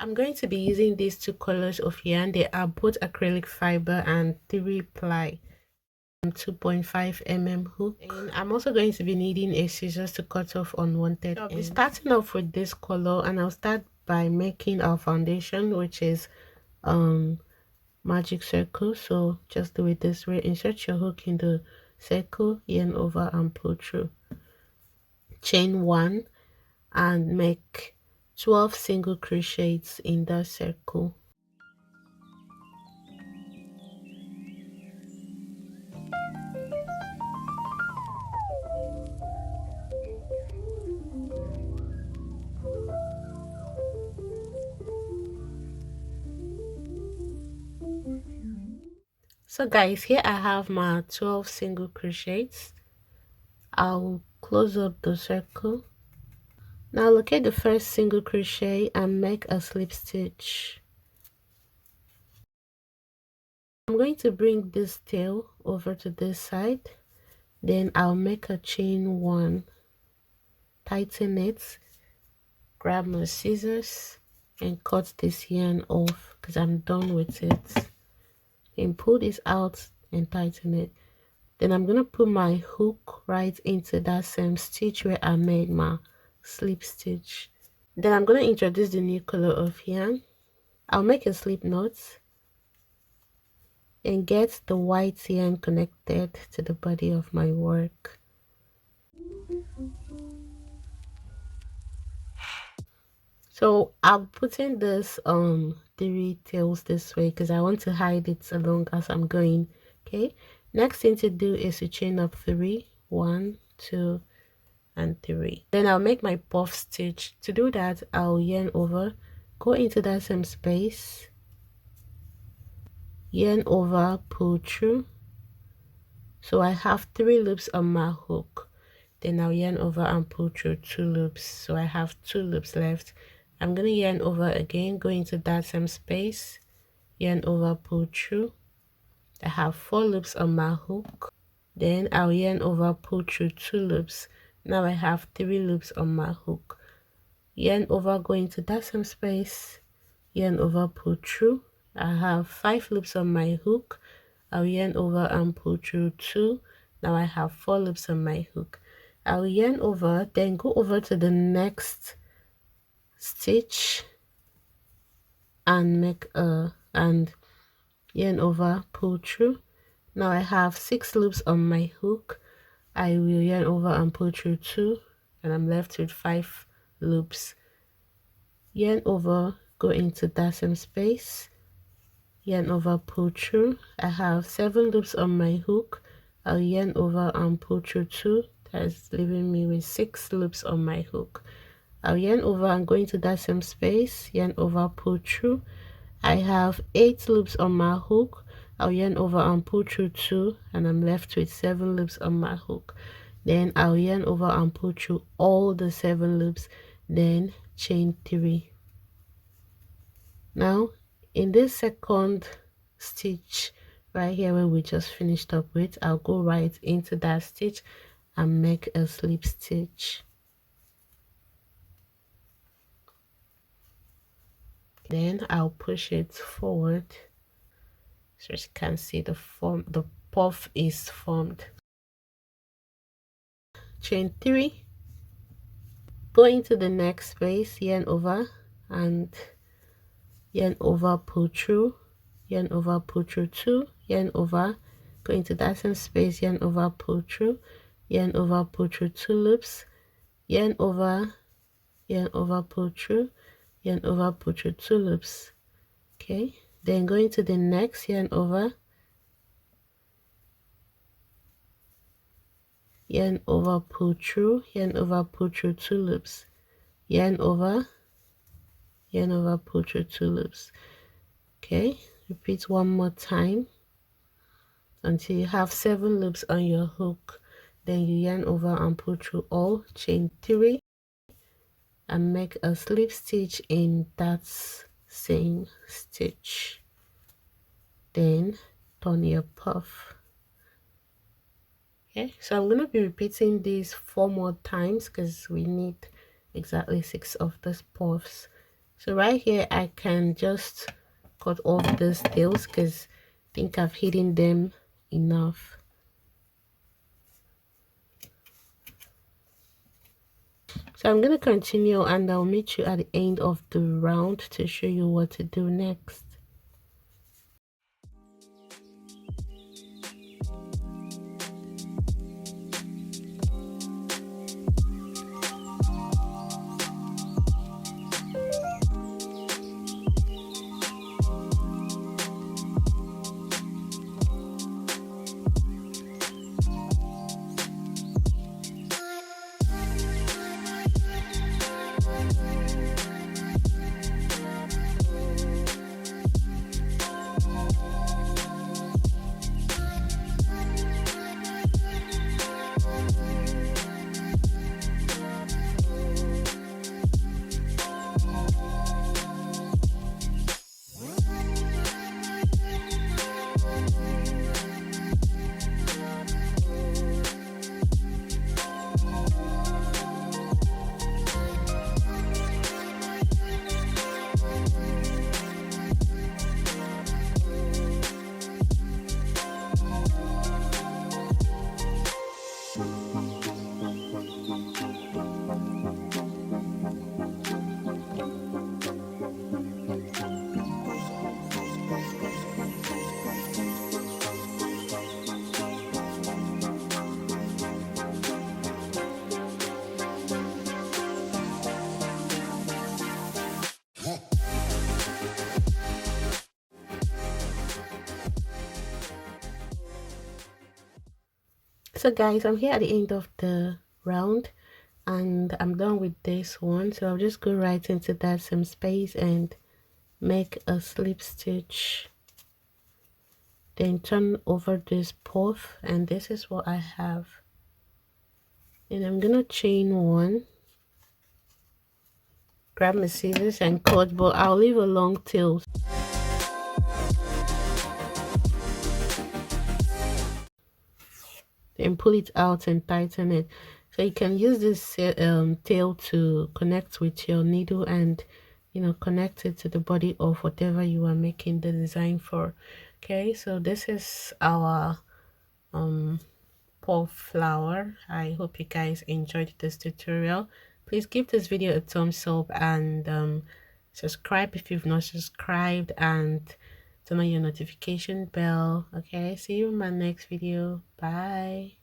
I'm going to be using these two colors of yarn. They are both acrylic fiber and 3-ply 2.5 mm hook. And I'm also going to be needing a scissors to cut off unwanted ends. I'll be starting off with this color, and I'll start by making our foundation, which is magic circle. So just do it this way: insert your hook in the circle, yarn over and pull through, chain 1, and make 12 single crochets in the circle. So guys, here I have my 12 single crochets. I'll close up the circle. Now locate the first single crochet and make a slip stitch. I'm going to bring this tail over to this side, then I'll make a chain 1, tighten it, grab my scissors and cut this yarn off because I'm done with it, and pull this out and tighten it. Then I'm gonna put my hook right into that same stitch where I made my slip stitch. Then I'm gonna introduce the new color of yarn. I'll make a slip knot and get the white yarn connected to the body of my work. So I'm putting this 3 tails this way because I want to hide it along as I'm going. Okay, next thing to do is to chain up 3, 1, 2 and 3. Then I'll make my puff stitch. To do that, I'll yarn over, go into that same space, yarn over, pull through. So I have 3 loops on my hook. Then I'll yarn over and pull through 2 loops. So I have 2 loops left. I'm gonna yarn over again, go into that same space, yarn over, pull through. I have 4 loops on my hook. Then I'll yarn over, pull through 2 loops. Now I have 3 loops on my hook. Yarn over, go into that same space, yarn over, pull through. I have 5 loops on my hook. I'll yarn over and pull through 2. Now I have 4 loops on my hook. I'll yarn over, then go over to the next stitch and make a yarn over, pull through. Now I have 6 loops on my hook. I will yarn over and pull through 2, and I'm left with 5 loops. Yarn over, go into that same space, yarn over, pull through. I have 7 loops on my hook. I'll yarn over and pull through 2. That's leaving me with 6 loops on my hook. I'll yarn over and go into that same space, yarn over, pull through. I have 8 loops on my hook. I'll yarn over and pull through 2, and I'm left with 7 loops on my hook. Then I'll yarn over and pull through all the 7 loops, then chain 3. Now in this second stitch right here where we just finished up with, I'll go right into that stitch and make a slip stitch. Then I'll push it forward so you can see the puff is formed. Chain 3, go into the next space, yarn over and yarn over, pull through, yarn over, pull through 2, yarn over, go into that same space, yarn over, pull through, yarn over, pull through 2 loops, yarn over, pull through, yarn over, pull through 2 loops. Okay, then go into the next, yarn over, pull through, yarn over, pull through 2 loops, yarn over, pull through 2 loops. Okay, repeat one more time until you have 7 loops on your hook. Then you yarn over and pull through all, chain 3 and make a slip stitch in that same stitch. Then turn your puff. Okay, so I'm going to be repeating these 4 more times because we need exactly 6 of these puffs. So right here I can just cut off these tails because I think I've hidden them enough. So I'm going to continue and I'll meet you at the end of the round to show you what to do next. So guys, I'm here at the end of the round and I'm done with this one. So I'll just go right into that same space and make a slip stitch. Then turn over this puff and this is what I have. And I'm gonna chain one. Grab my scissors and cut, but I'll leave a long tail. Then pull it out and tighten it. So you can use this tail to connect with your needle and connect it to the body of whatever you are making the design for. Okay, so this is our puff flower. I hope you guys enjoyed this tutorial. Please give this video a thumbs up and subscribe if you've not subscribed, and turn on your notification bell. Okay, see you in my next video. Bye.